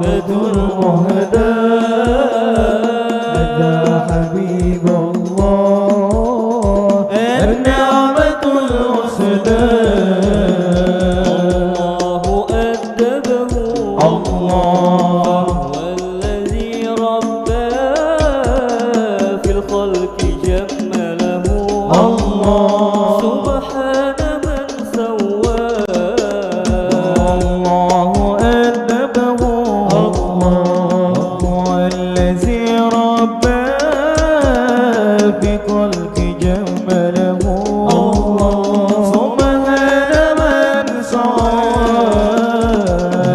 المهدى هذا حبيب الله النعمة المسدى الله أدبه الله هو الذي ربى في الخلق جمله الله سبحان من سوى الله أدبه الله هو الذي ربى في خلق جمله الله سبحان من سوى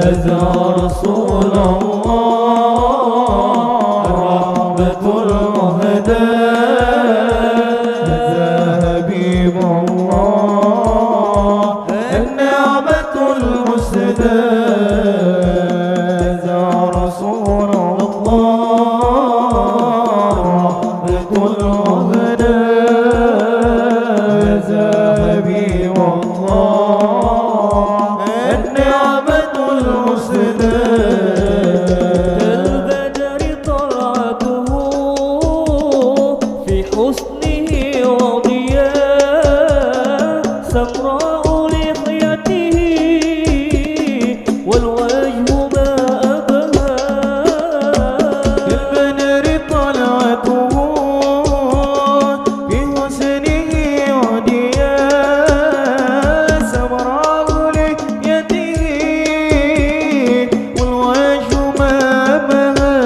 هذا رسول الله الرحمة المهدى هذا حبيب الله النعمة المسدى هذا رسول الله الرحمة المهدى هذا حبيب الله النعمة المسدى كالبدر طلعته في حسنه وضياء سمراء لحيته والوجه ما أبهى كالبدر طلعته في حسنه وضياء سمراء لحيته والوجه ما أبهى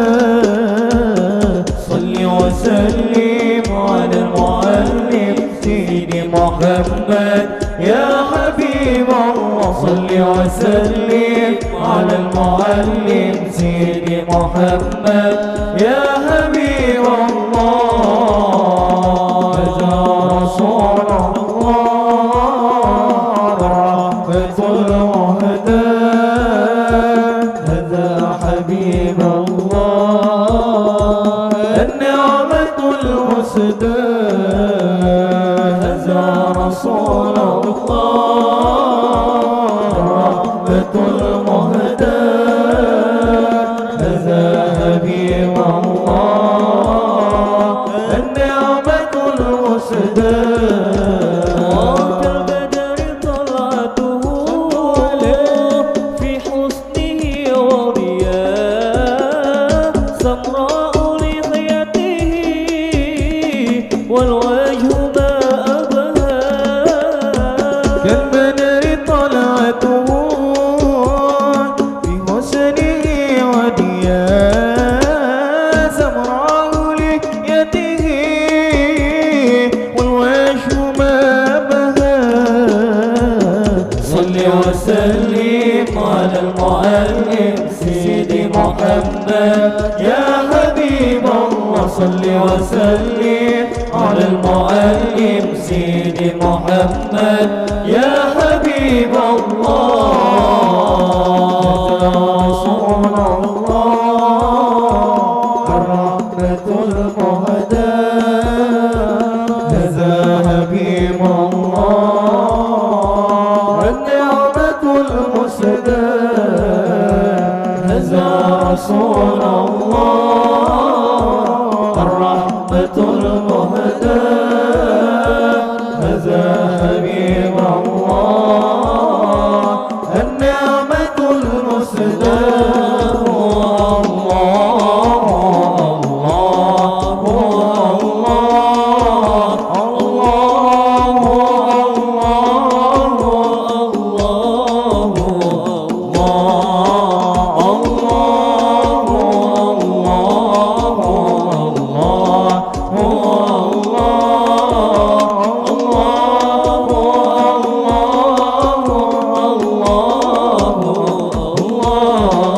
صل وسلم على المعلم سيدي محمد يا حبيب الله صل وسلم على المعلم سيدي محمد يا حبيب الله يا رسول الله الرحمة المهدى هذا حبيب الله النعمة المسدى هذا رسول الله الرحمة المهدى هذا حبيب الله النعمة المسدى كالبدر طلعته في حسنه وضياء سمراء لحيته والوجه ما أبهى كالبدر طلعته في حسنه وضياء سمراء لحيته والوجه ما أبهى صل وسلم على المعلم سيدي محمد يا حبيب الله صل وسلم على المعلم سيدي محمد يا حبيب الله رسول الله الرحمة المهدى هذا حبيب الله النعمة المسدى هذا رسول الله الرحمة المهدى هذا حبيب الله النعمة المسدى الله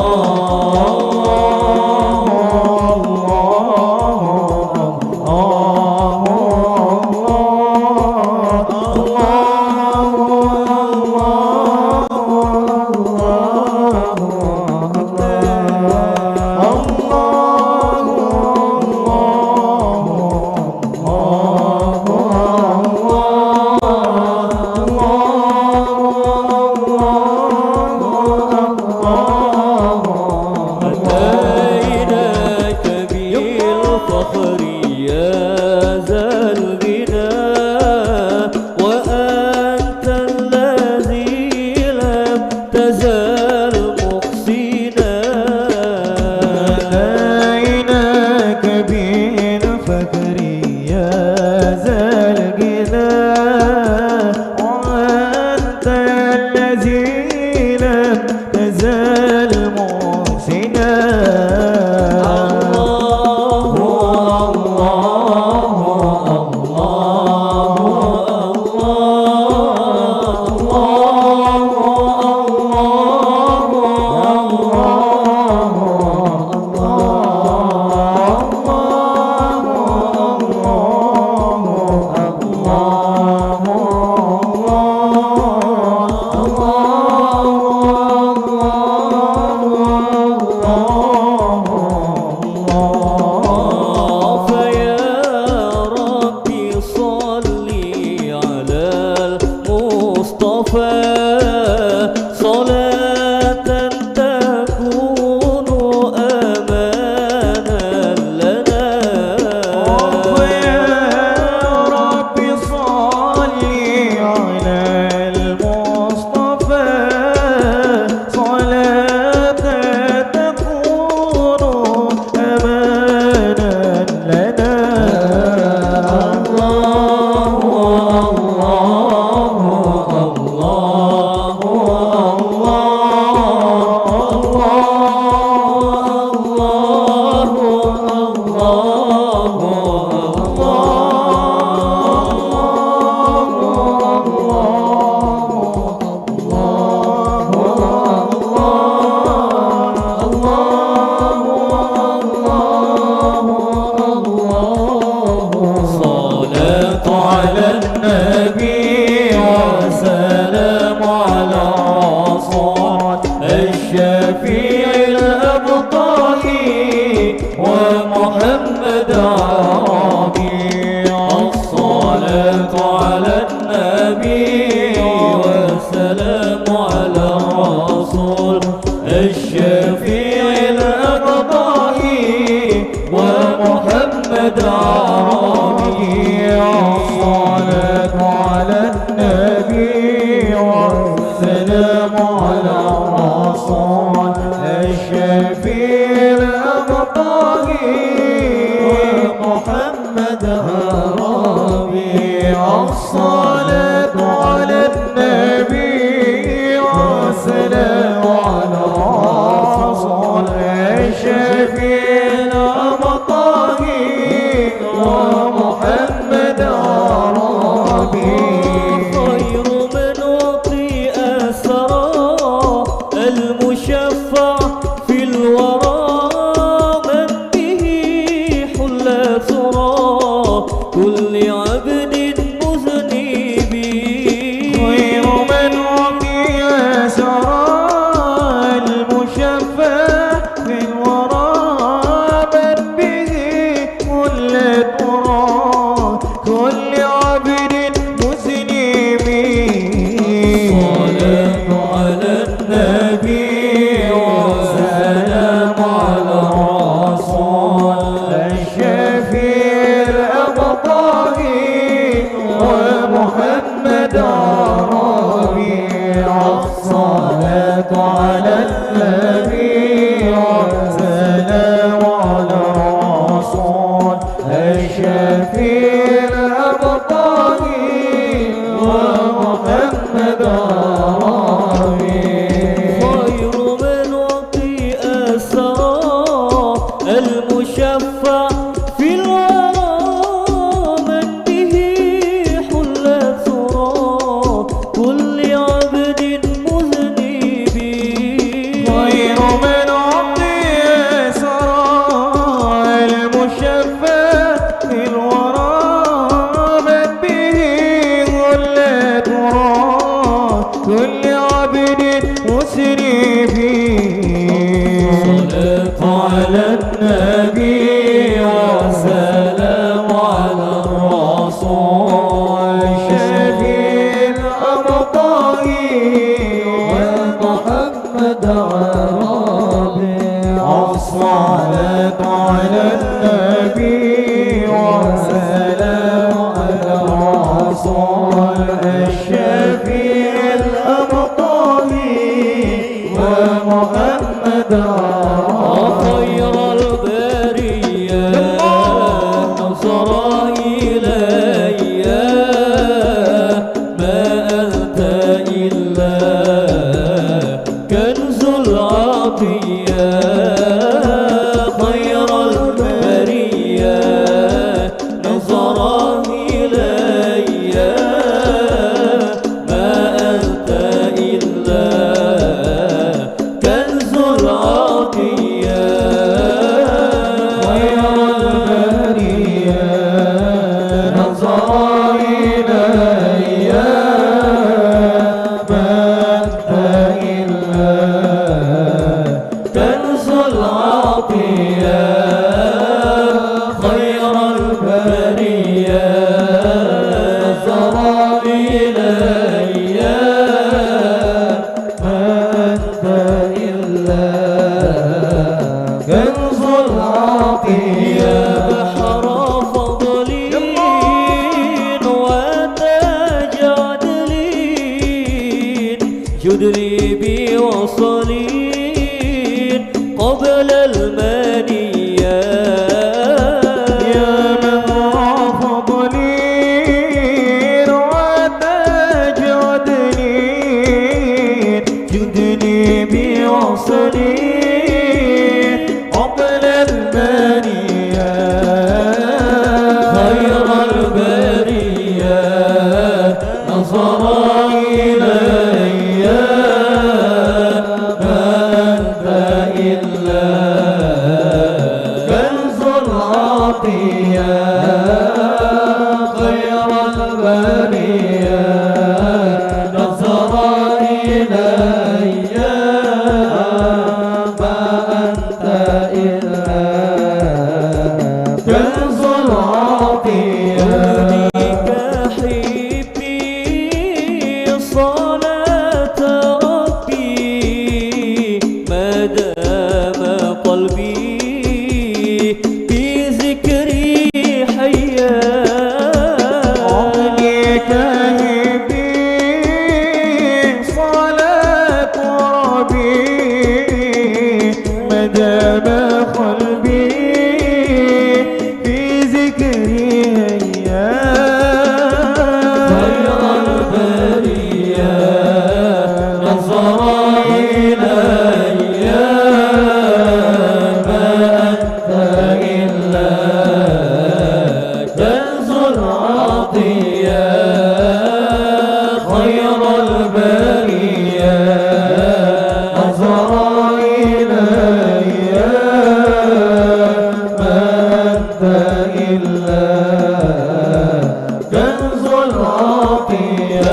الشفيع الأبطال ومحمد عربي الصلاة على النبي والسلام على الرسول الشفيع الأبطال ومحمد عربي الصلاة على النبي والسلام على الرسول الشفيع الأبطال ومحمد عربي الصلاة على النبي والسلام على الرسول الشفيع الأبطال ومحمد عربي خير من أعطي أسرى المشفع في الورى من به حل ثرى كل عبد مذنب خير من أعطي أسرى المشفع في الورى من به حل ثرى كل عبد مذنب الصلاة على النبي والسلام على الرسول الشفيع الأبطال ومحمد عربي الصلاة على النبي والسلام على الرسول الشفيع الأبطال ومحمد عربي خير من أعطي أسرى المشفع في الورى من به حل ثرى كل عبد مذنب خير من أعطي أسرى المشفع في الورى من به حل ثرى كل عبد مسرف صلاة على النبي والسلام على الرسول الشفيع الأبطال ومحمد عربي الصلاة على النبي والسلام على الرسول الشفيع الأبطال ومحمد خير البرية نصر إلي ما أنت إلا كنز العطية خير البرية نصر إلي ما أنت إلا كنز العطية خير البرية نظر إلي ما أنت إلا كنز العطية خير البرية نظر إلي ما أنت إلا كنز العطية بحر فضل وتاج عدل جد لي بوصل قبل المنية يا بحر فضل وتاج عدل جد لي بوصل قبل المنية خير البرية نظر إلي ما أنت إلا كنز العطية خير البرية نظر إلي دام قلبي في ذكري هيا خير البرية نظر إلي ما أنت إلا كنز العطية خير البرية نظر إلي ما أنت إلا كنز العطية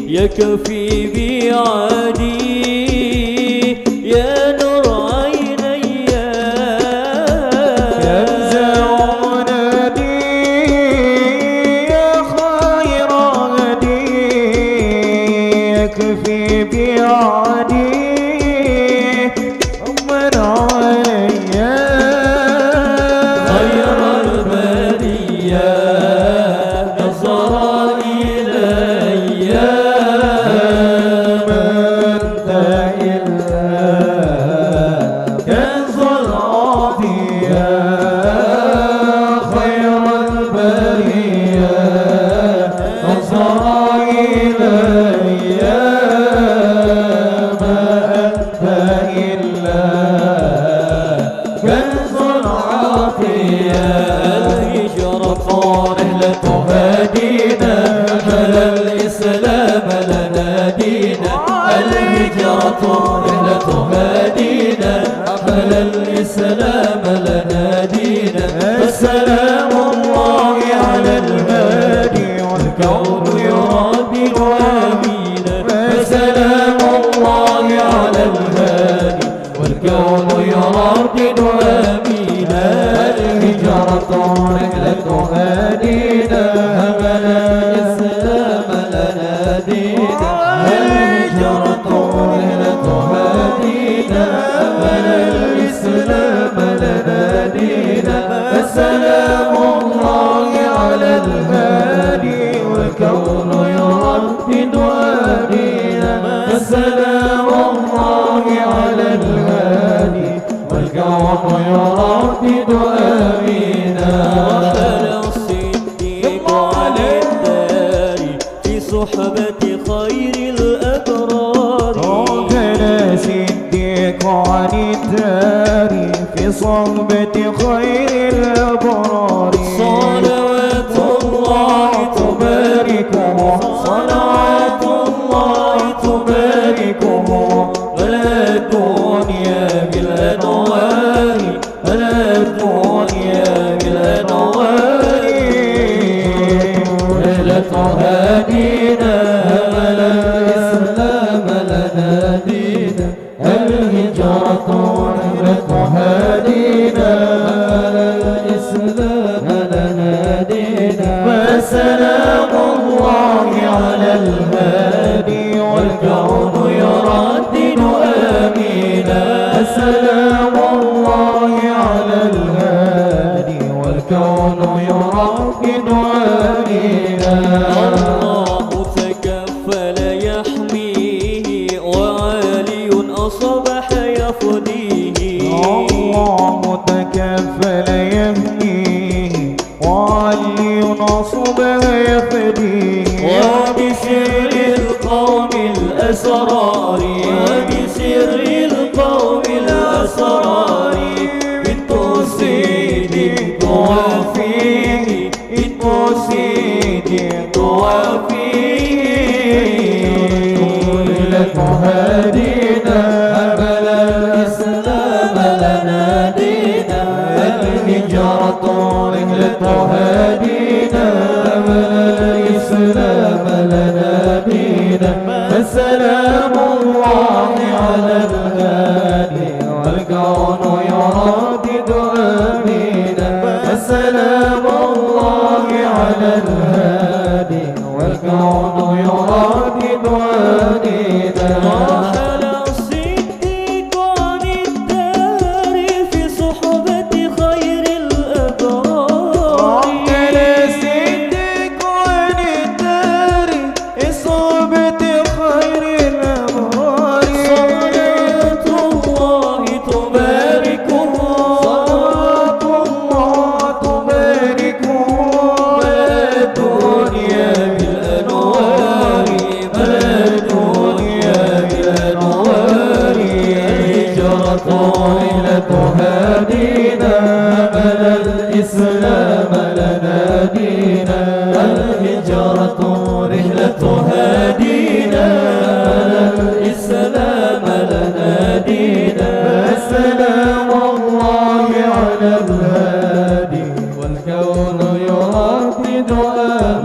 يكفي بعادي يا نور عيني ينزع منادي يا خير هدي يكفي بعادي من علي خير البرية نظر إلي كنز العطية خير البرية نظر إلي ما أنت إلا كنز العطية الهجرة رحلة هدينا أمل الإسلام لنا دينا الهجرة رحلة هدينا أمل الإسلام لنا دينا فسلام الله على الهادي والكون يردد آمينا فسلام الله على الهادي والكون يردد آمينا الهجرة رحلة هدينا أمل الإسلام لنا دينا الهجرة رحلة هدينا أمل الإسلام لنا دينا فسلام الله على الهادي والكون يردد آمينا فسلام الله على الهادي والكون يردد آمينا وحل الصديق على الدار في صحبة خير الأبرار كان صديق عن الدار في صحبة خير الأبرار صلوات الله تباركه صلوات الله تباركه ولا الدنيا بالأنوار ولا الدنيا بالأنوار رحلة هدينا أمل الإسلام لنا دينا الهجرة رحلة هدينا أمل الإسلام لنا دينا فسلام الله على الهادي والكون يردد آمينا سلام الله على الهادي والكون يردد آمينا الله تكفل يحميه وعالي أصبح يفديه الله تكفل يهديه وعلي نصبه يفديه وبسر القوم الأسرار وبسر القوم الأسرار بنت سيد توافيه بنت سيد توافيه ليلة هدينا أمل الإسلام لنا دينا الهجرة رحلة هدينا أمل الإسلام لنا دينا فسلام الله على الهادي والكون يردد آمينا فسلام الله على الهادي والكون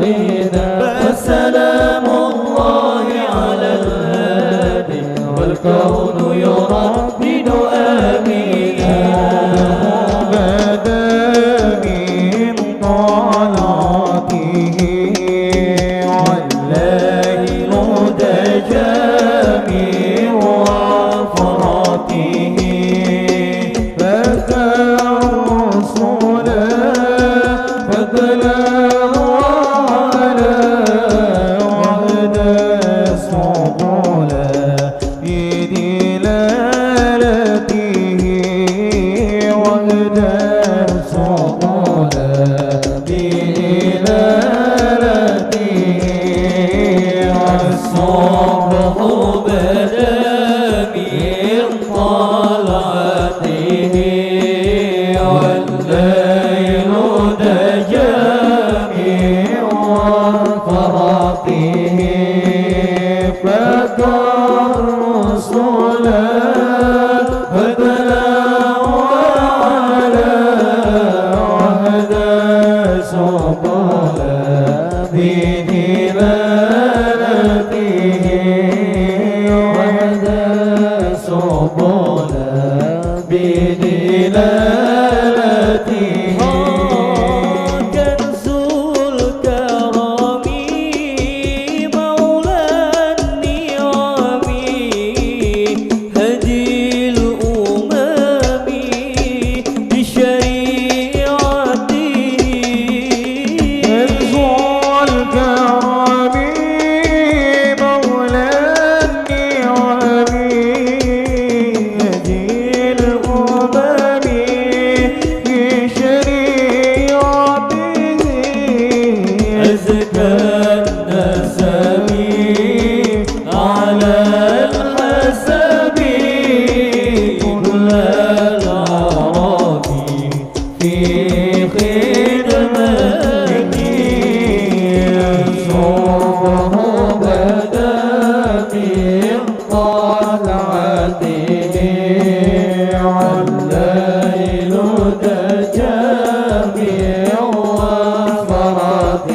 علينا فسلام الله على الهادي والكون يردد آمين بدا من طلعته والليل دجى من وفراته بكى الرسل فدلا على وهدى السبل بدلالته وهدى السبل بدلالته الصبح بدا من طلعته والليل دجى من وفراته فكى الرسل فدلا على وهدى سبل بدلالته وهدى سبل بدلالته كنز الكرم مولى النعم هدي الأمم بشريعته كنز الكرم مولى النعم هدي الأمم بشريعته أزكى النسب على الحسب كل العرب في خدمته الصبح بدا من طلعته والليل دجى من وفراته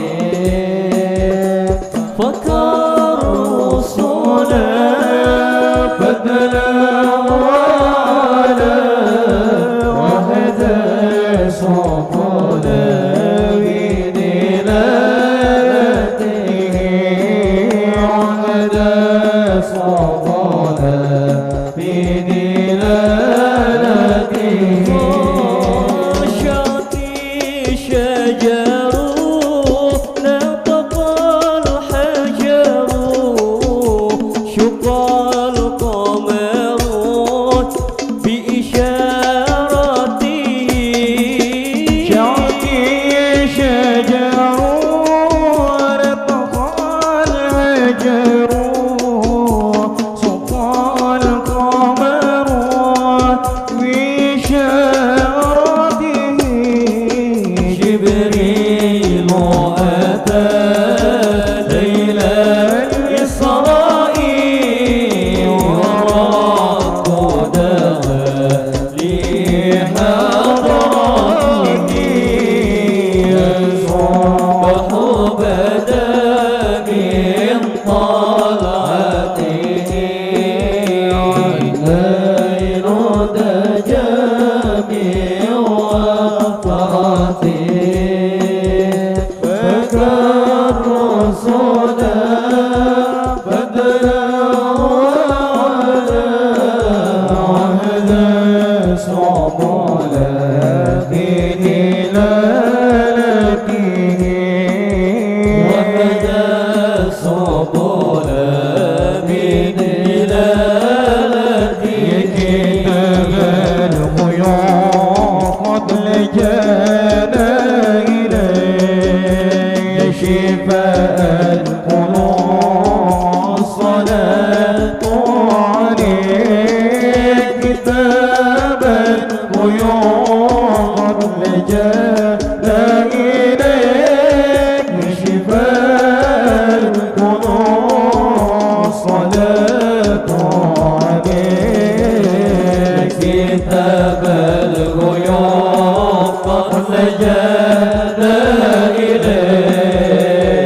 فكالرسل فدلا على وهدى سبل بدلالته وهدى سبل بدلالته شاطي شجر نطق الحجر شق القمر بإشارته شاطي شجر رتق الحجر صفى القمر بإشارته جبريل أتى ليلة الإسراء ورد دخل لحضرته الصبح بدا من طلعته الليل دجى من وفراته فكى الرسل فدلا على وهدى سبل بدلالته وهدى سبل بدلالته كتاب الخيوط قد لجانا إليه شفاء القلوب الصلاة عليك كتاب الخيوط قد لجانا إليك شفاء القلوب الصلاة عليك كتاب الغيوب قد سجد إليه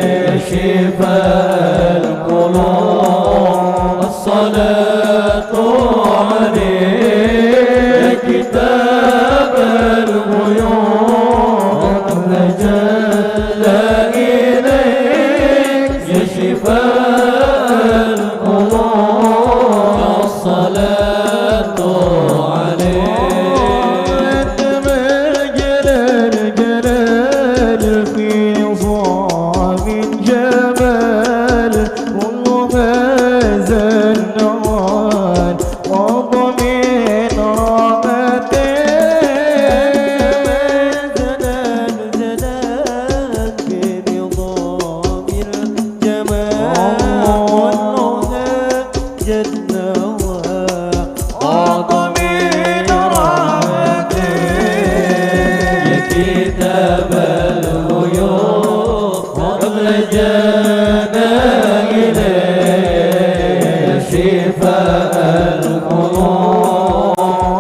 الجمال كلها زنان وضمن رحمتين زنان زنان بنظام الجمال كلها جنة وضمن رحمتين يا كتاب الغيوب قبل جانا إليه شفاء القلوب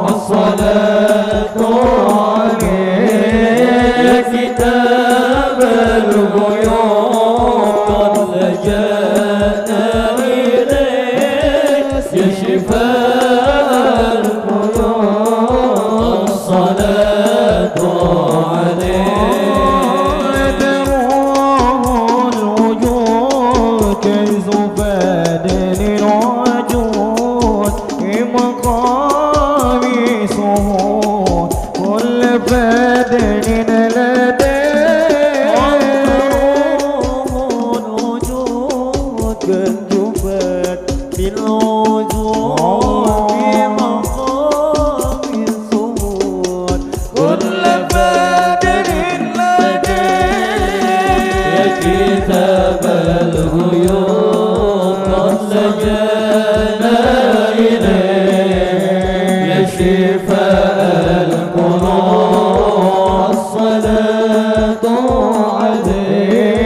الصلاة عليه يا كتاب الغيوب قبل جانا إليه يا شفاء القلوب الصلاة عليه كنز بدن الوجود بمقام سهول كل بدن لديه الوجود كنز بدن الوجود بمقام سهول كل بدن لديه يا كتاب الغيوب قد لجأنا إليه يا شفاء القلوب الصلاة عليه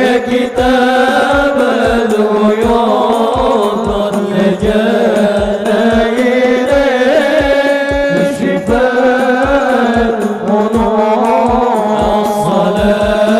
يا كتاب الغيوب قد لجأنا إليه يا شفاء القلوب الصلاة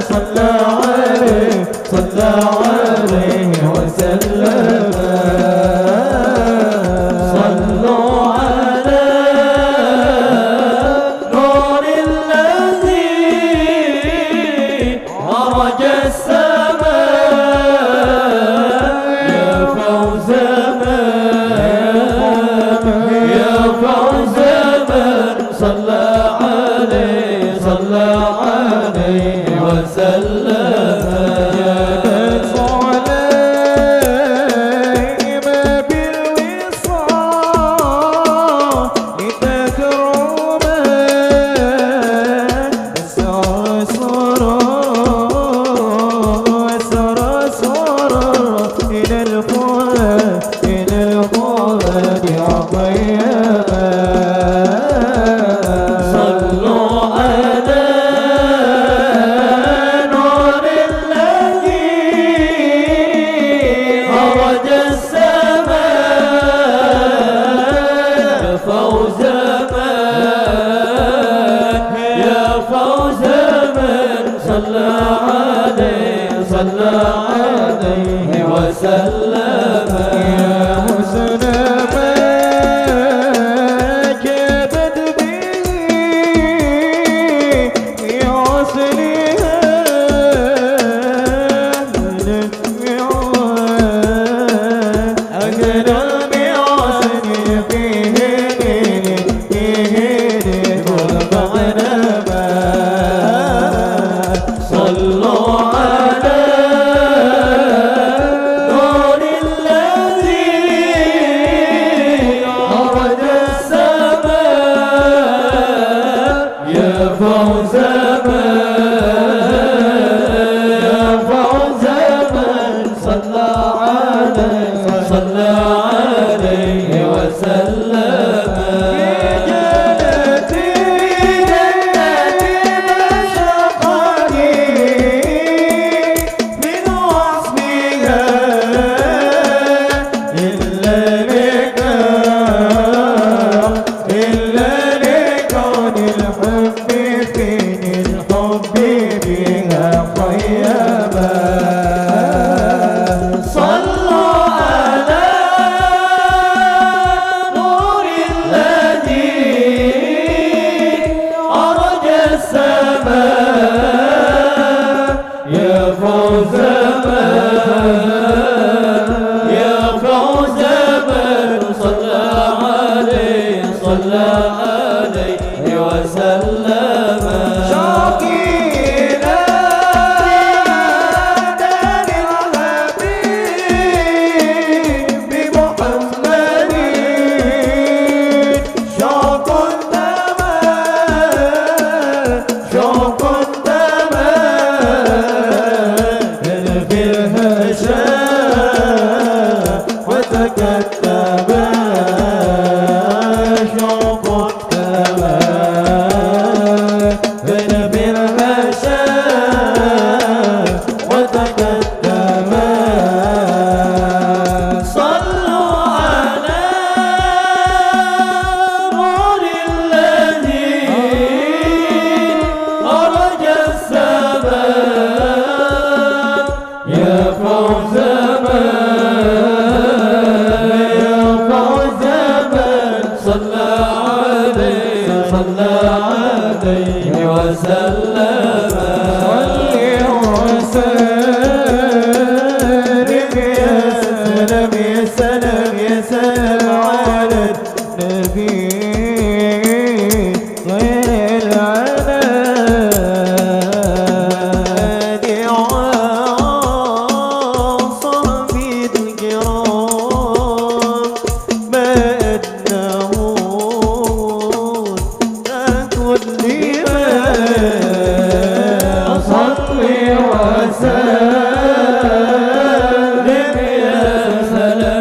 عليه صلى عليه وسلم يا حسن ما جابت به في حسنها أغنى بحسن فيه والمعنى ما صلوا على نور الذي أرد السماء يا فوز يا فوز من صلى عليه وسلم صل وسلم يا سلام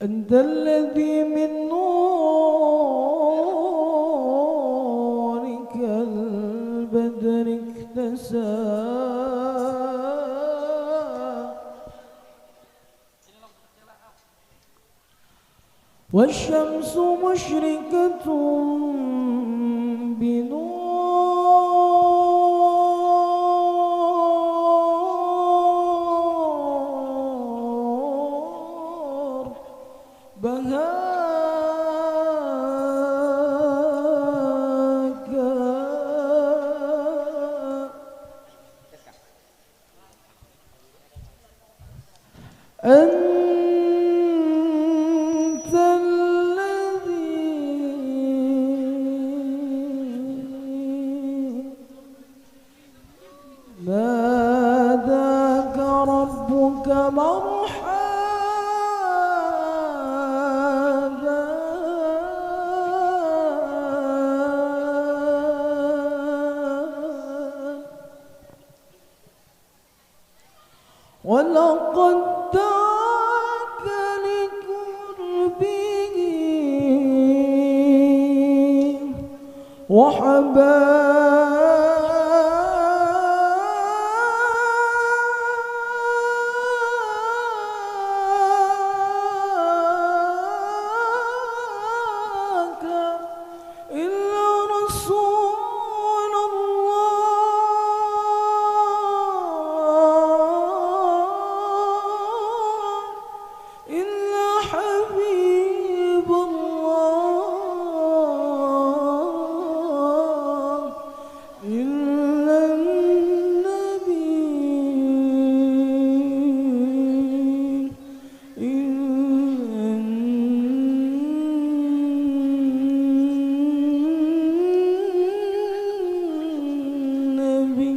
أنت الذي من نورك البدر اكتسى والشمس مشرقة بنور بهاك أنت الذي ناداك ربك مرحبا ولقد دعاك لقربه وحباك إلا رسول الله إلا حبيب الله إلا النبي إلا النبي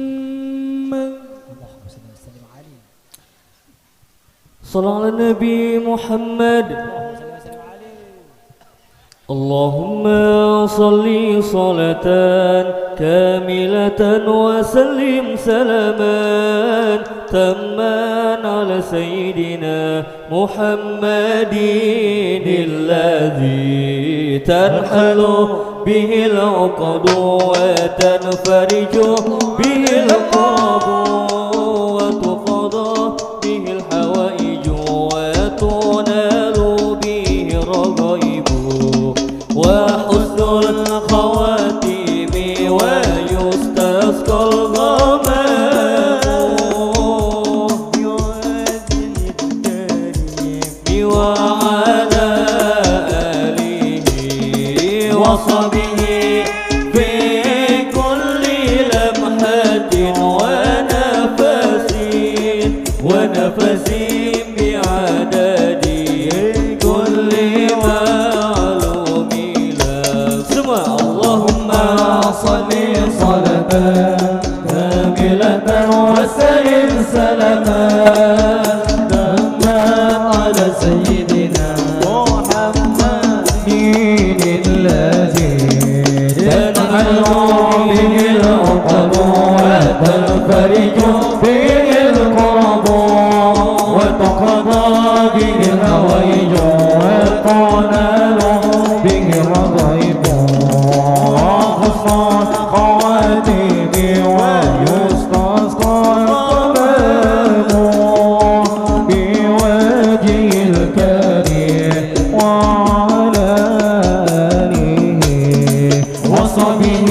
محمد. صلى على النبي محمد. اللهم صل صلاة كاملة وسلم سلاما تاما على سيدنا محمد الذي تنحل به العقد وتنفرج به الكرب وتقضى به الحوائج وتنال به الرغائب وحسن الخواتم ويستسقى الغمام وعلى آله وصحبه في كل لمحة ونفس بعدد كل معلوم لك. سمع اللهم صل صلاة كاملة وسلم سلاما تاما على سيدنا محمد الذي تنحل به العقد وتنفرج به الكرب وتقضى به الهوائج وتنال به الرغائب وحسن خواتيم ويستسقى الغمام بوجه الكريم وعلى آله وصحبه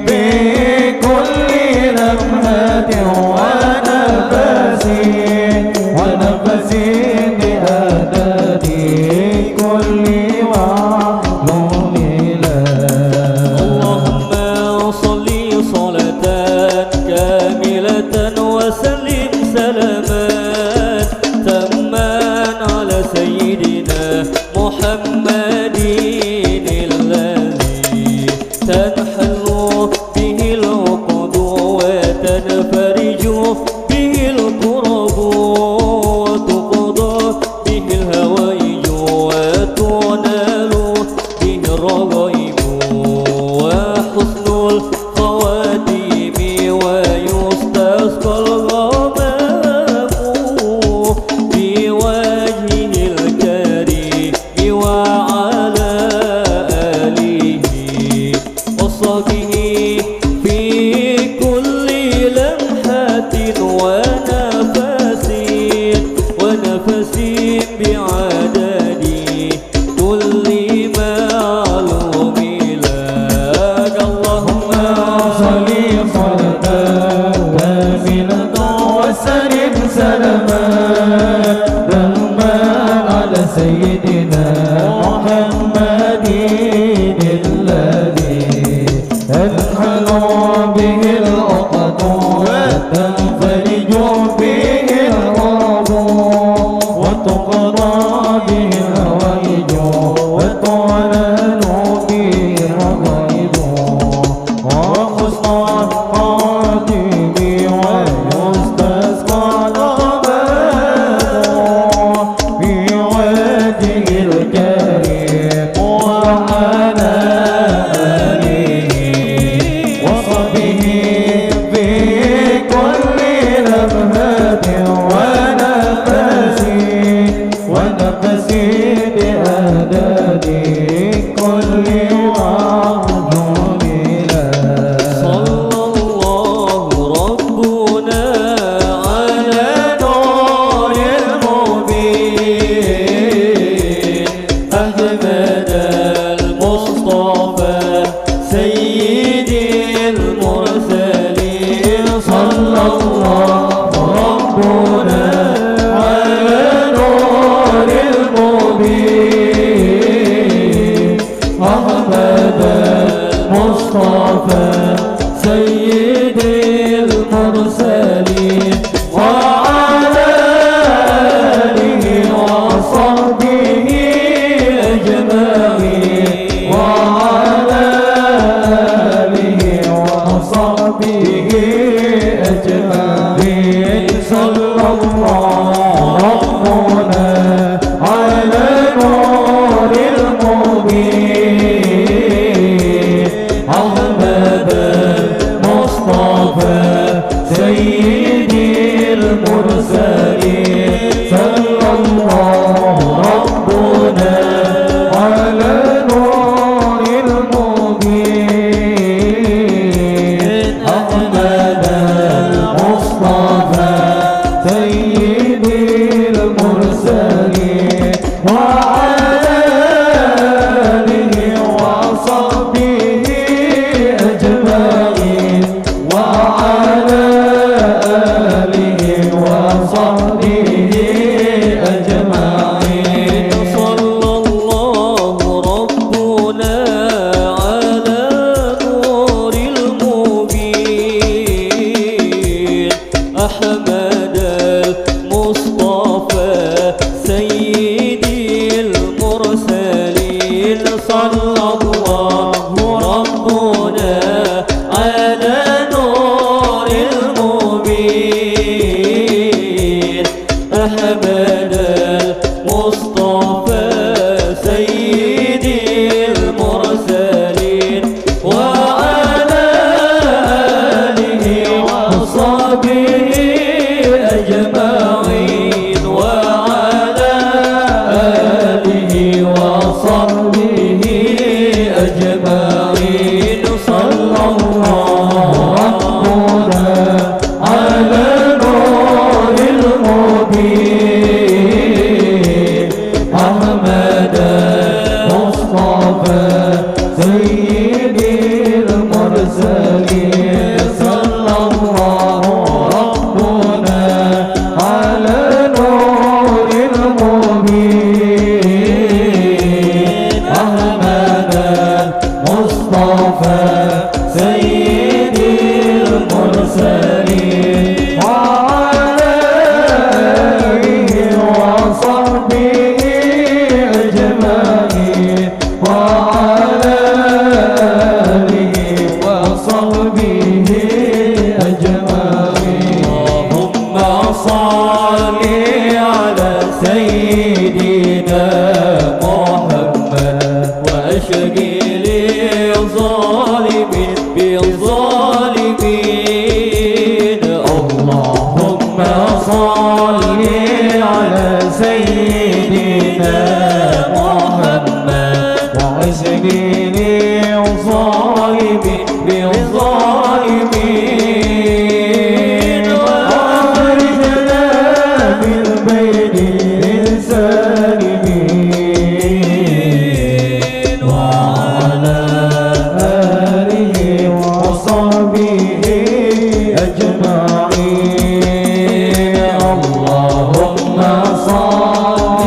بكل لمحة ونفس بأعداد كل معلوم لك. اللهم صل صلاة كاملة وسلم سلاما تاما على سيدنا محمد الذي تنحل به العقد وتنفرج به الكرب وتقضى به الهوائج وتنال به الرغائب وحسن الخواتيم ويستسقى الغمام بوجهه الكريم وعلى آله وصحبه في كل لمحة ونفس بعدد كل معلوم لك. اللهم صل صلاة كاملة وسلم سلاما تاما على سيدنا محمد الذي تنحل به العقد وتنفرج به الكرب وتقضى به الهوائج وتنال به الرغائب وحسن خواتيم ويستسقى الغمام بوجه الكريم وعلى آله وصحبه في كل لمحة ونفس بأعداد كل معلوم لك. صلى الله ربنا على نور المبين أحمد المصطفى سيد المرسلين. صلى الله ربنا على نور المبين أحمد المصطفى سيد المرسلين وعلى آله وصحبه أجمعين وعلى آله وصحبه أجمعين. صلى الله ربنا على نور المبين أحمد المصطفى سيد المرسلين. صلى الله ربنا على نور المبين أحمد سيد المرسلين وعلى آله وصحبه أجمعين وعلى آله وصحبه أجمعين اللهم صل على سيدنا محمد وأشغل الظالمين بالظالمين اللهم صل على سيدنا محمد وأشغل الظالمين بالظالمين وأخرجنا من بين السالمين وعلى آله وصحبه أجمعين اللهم صل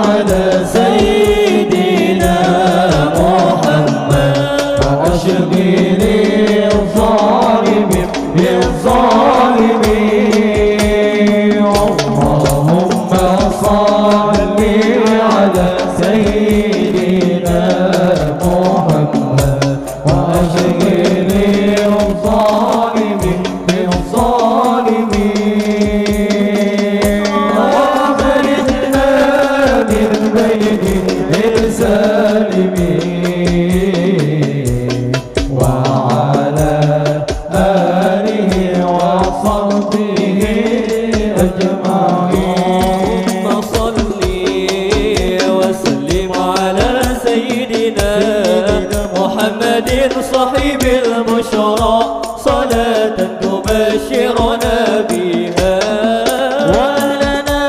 على سيدنا محمد وأشغل الظالمين بالظالمين اللهم صل على سيدنا محمد وأشغل الظالمين بالظالمين وأخرجنا من بين السالمين وعلى آله وصحبه أجمعين اللهم صل وسلم على سيدنا محمد صاحب البشرى صلاة تبشرنا بها وأهلنا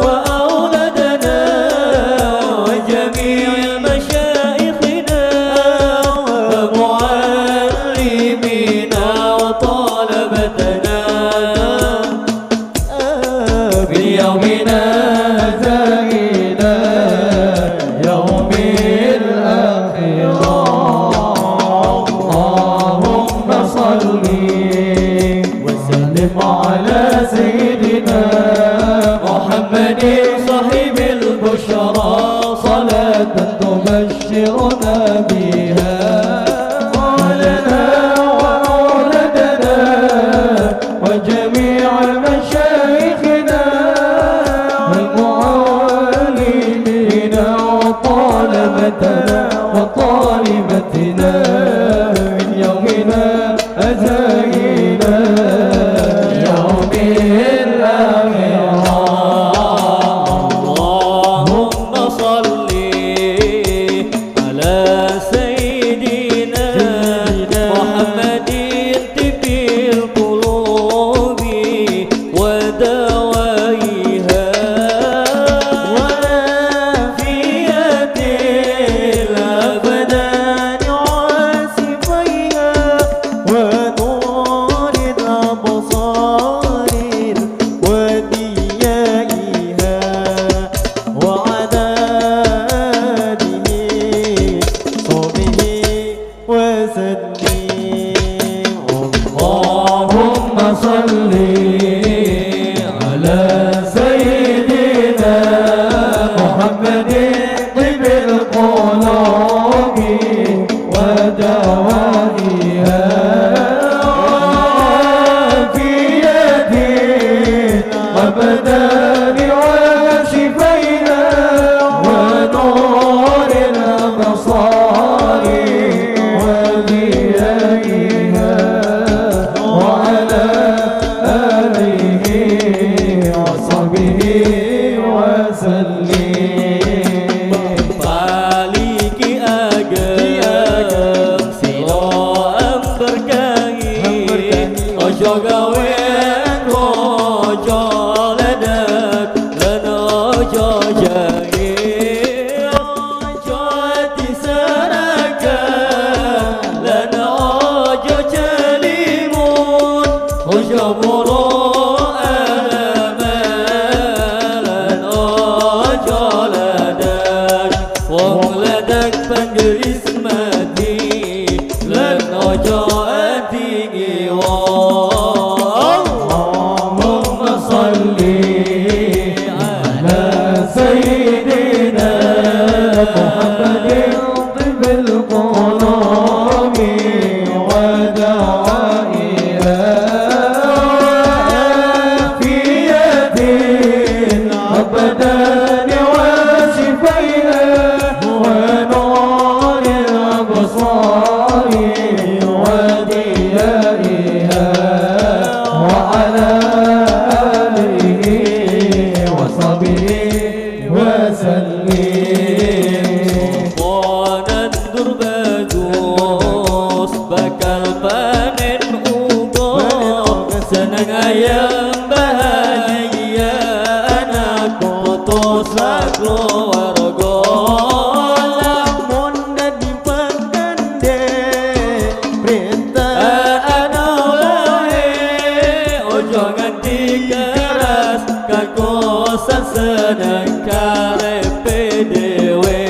وأولادنا وجميع مشايخنا ومعلمينا وطلبتنا بيومنا زينا يوم الآخرة اللهم صل وسلم على سيدنا محمد صاحب البشرى صلاة تبشرنا بها ولنا وأولادنا وجميع مشايخنا والمعلمين وطالبتنا وطالبتنا من يومنا أزاينا يوم الآخرة اللهم صل على سيدنا محمد طب القلوب ودوائها وعافية الأبدان وصفيها ونور الأبصار وديائها وعلى آله صحبه وسلم اللهم صل على سيدنا محمد طب القلوب ودوائها وعافية الأبدان وشفيها ونور الأبصار وديائها وعلى آله وصحبه وسلم Paliki ageng sira amberkahi ojo gawe ojo ledek lan ojo jahe ojo diserakan lan ojo celimun ojo moro alaman ojo ledek wong ledek panggil ismati lan ojo Tanggal panen ugo senang ayam bahagia anak putus keluarga lamun dadi pagande perintah anak bae ojo nganti keras kakosan senang karepe dewe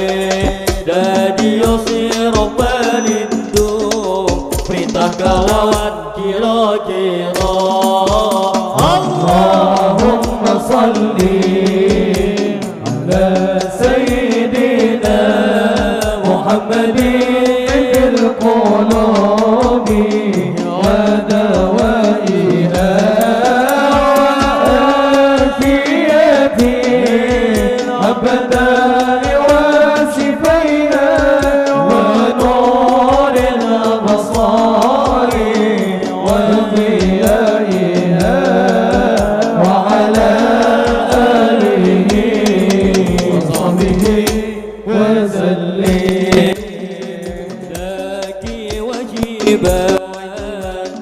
dadi sira pelindung perintah kalawan kira-kira Allahumma salli ala sayyidina Muhammadin fil qulubi wa dawaiha wa afiyati abadan wa shifaiha wa nuril absari wa ضيائها وعلى آله وصحبه وسلم daki wajiban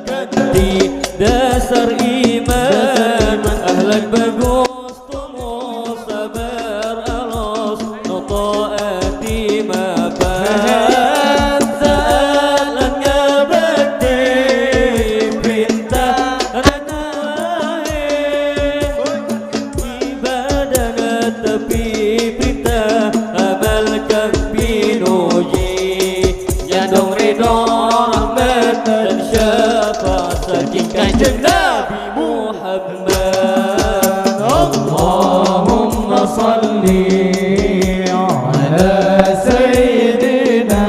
ganti dasar iman ahlak bagus tumus sabar alos notaati mabat zalan ngabakti perintah ranae ibadah tepi perintah amalkan pinuji nyandong ridho rahmat dan syafaat saking kanjeng Nabi Muhammad Allahumma salli ala sayyidina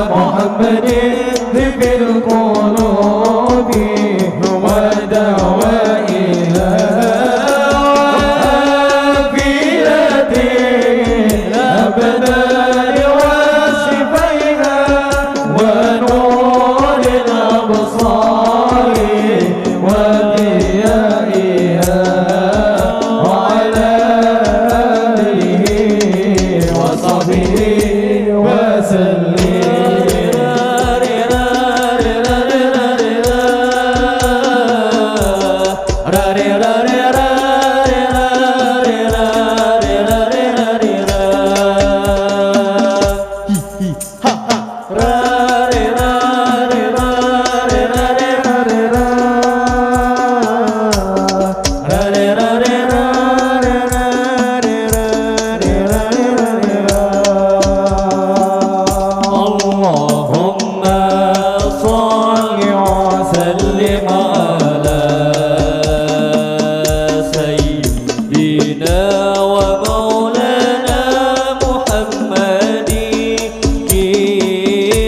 Muhammadin fil qulubi wa dawaiha afiyati abadan wa shifaiha wa nuril absari wa ضيائها وعلى آله وصحبه وسلم Allahumma salli wa sallim ala sayyidina wa maulana Muhammadin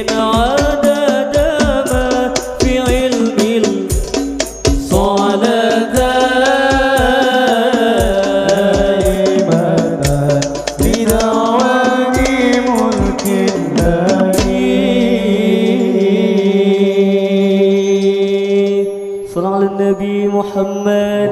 adada ma fi ilmil Salam ala Nabi Muhammad.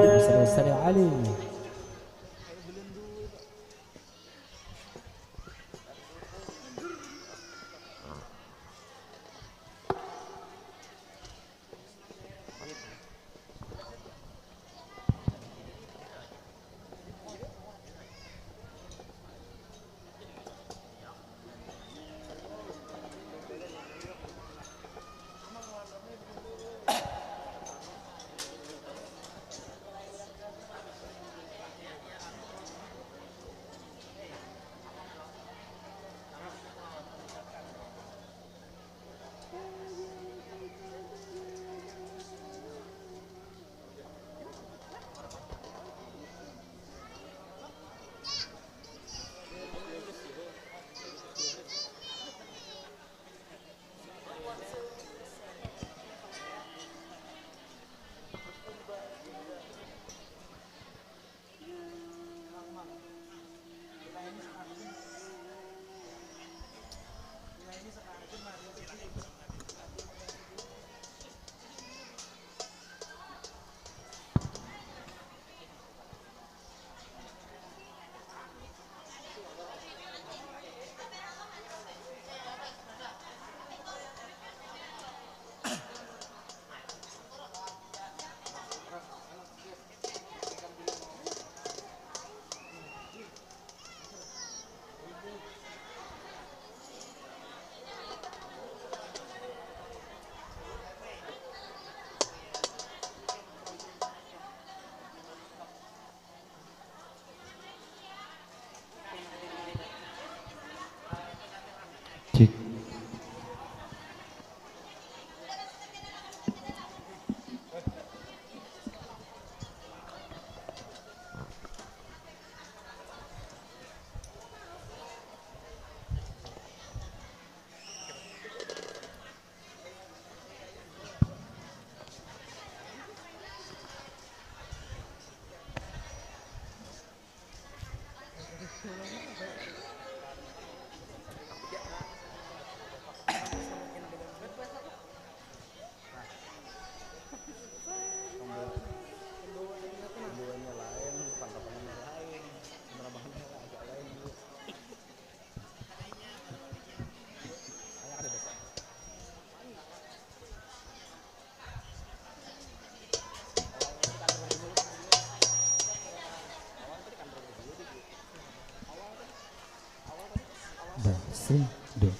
Asri dua.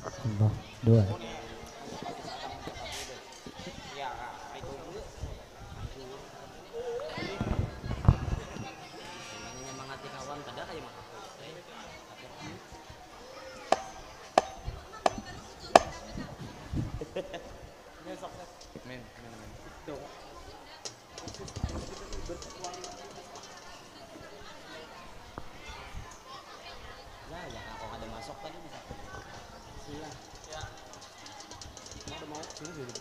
Allah dua. Ya, ya kalau ada masuk tadi bisa. Silah. Ya. Mau sini dulu.